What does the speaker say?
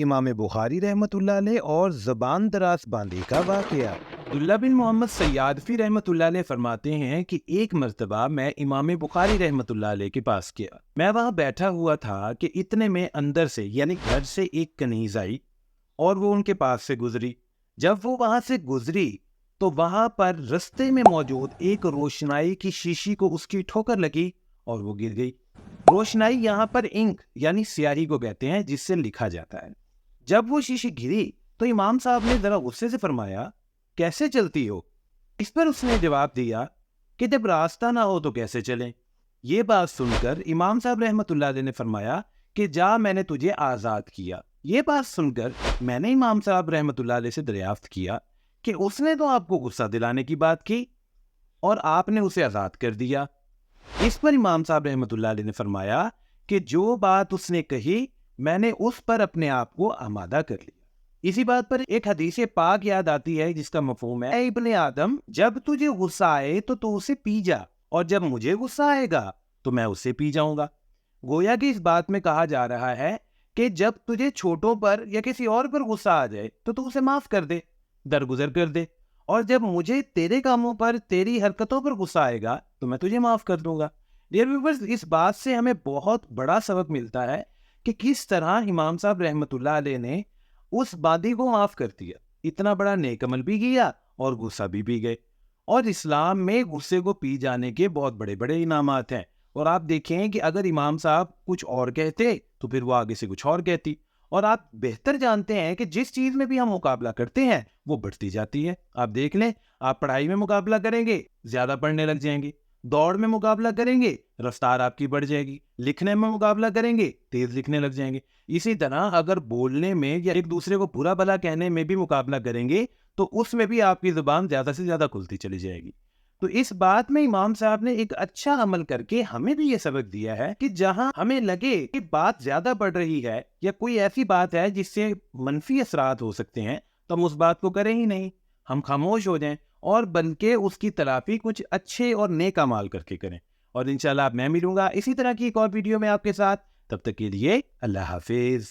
امام بخاری رحمۃ اللہ علیہ اور زبان دراز باندے کا واقعہ۔ عبداللہ بن محمد سیادفی رحمۃ اللہ علیہ فرماتے ہیں کہ ایک مرتبہ میں امام بخاری رحمۃ اللہ علیہ کے پاس گیا۔ میں وہاں بیٹھا ہوا تھا کہ اتنے میں اندر سے یعنی گھر سے ایک کنیز آئی اور وہ ان کے پاس سے گزری۔ جب وہ وہاں سے گزری تو وہاں پر رستے میں موجود ایک روشنائی کی شیشی کو اس کی ٹھوکر لگی اور وہ گر گئی۔ روشنائی یہاں پر انک یعنی سیاہی کو کہتے ہیں جس سے لکھا جاتا ہے۔ جب وہ شیشی گری تو امام صاحب نے ذرا غصے سے فرمایا، کیسے چلتی ہو؟ اس پر اس نے جواب دیا کہ جب راستہ نہ ہو تو کیسے چلیں؟ یہ بات سن کر امام صاحب رحمۃ اللہ علیہ نے فرمایا کہ جا، میں نے تجھے آزاد کیا۔ یہ بات سن کر میں نے امام صاحب رحمۃ اللہ علیہ سے دریافت کیا کہ اس نے تو آپ کو غصہ دلانے کی بات کی اور آپ نے اسے آزاد کر دیا۔ اس پر امام صاحب رحمۃ اللہ علیہ نے فرمایا کہ جو بات اس نے کہی میں نے اس پر اپنے آپ کو آمادہ کر لیا۔ اسی بات پر ایک حدیث پاک یاد آتی ہے جس کا مفہوم ہے، اے ابن آدم، جب تجھے غصہ آئے تو اسے پی جا، اور جب مجھے غصہ آئے گا تو میں اسے پی جاؤں گا۔ گویا کہ اس بات میں کہا جا رہا ہے کہ جب تجھے چھوٹوں پر یا کسی اور پر غصہ آ جائے تو اسے معاف کر دے، درگزر کر دے، اور جب مجھے تیرے کاموں پر، تیری حرکتوں پر غصہ آئے گا تو میں تجھے معاف کر دوں گا۔ ڈیئر ویورز، اس بات سے ہمیں بہت بڑا سبق ملتا ہے کہ کس طرح امام صاحب رحمۃ اللہ علیہ نے اس باندی کو معاف کر دیا، اتنا بڑا نیک عمل بھی کیا اور غصہ بھی پی گئے۔ اور اسلام میں غصے کو پی جانے کے بہت بڑے بڑے انعامات ہیں، اور آپ دیکھیں کہ اگر امام صاحب کچھ اور کہتے تو پھر وہ آگے سے کچھ اور کہتی، اور آپ بہتر جانتے ہیں کہ جس چیز میں بھی ہم مقابلہ کرتے ہیں وہ بڑھتی جاتی ہے۔ آپ دیکھ لیں، آپ پڑھائی میں مقابلہ کریں گے، زیادہ پڑھنے لگ جائیں گے، دوڑ میں مقابلہ کریں گے، رفتار آپ کی بڑھ جائے گی، لکھنے میں مقابلہ کریں گے، تیز لکھنے لگ جائیں گے۔ اسی طرح اگر بولنے میں یا ایک دوسرے کو برا بھلا کہنے میں بھی مقابلہ کریں گے تو اس میں بھی آپ کی زبان زیادہ سے زیادہ کھلتی چلی جائے گی۔ تو اس بات میں امام صاحب نے ایک اچھا عمل کر کے ہمیں بھی یہ سبق دیا ہے کہ جہاں ہمیں لگے کہ بات زیادہ بڑھ رہی ہے یا کوئی ایسی بات ہے جس سے منفی اثرات ہو سکتے ہیں تو ہم اس بات کو کریں ہی نہیں، ہم خاموش ہو جائیں، اور بلکہ اس کی تلافی کچھ اچھے اور نیک اعمال کر کے کریں۔ اور انشاءاللہ میں ملوں گا اسی طرح کی ایک اور ویڈیو میں آپ کے ساتھ، تب تک کے لیے اللہ حافظ۔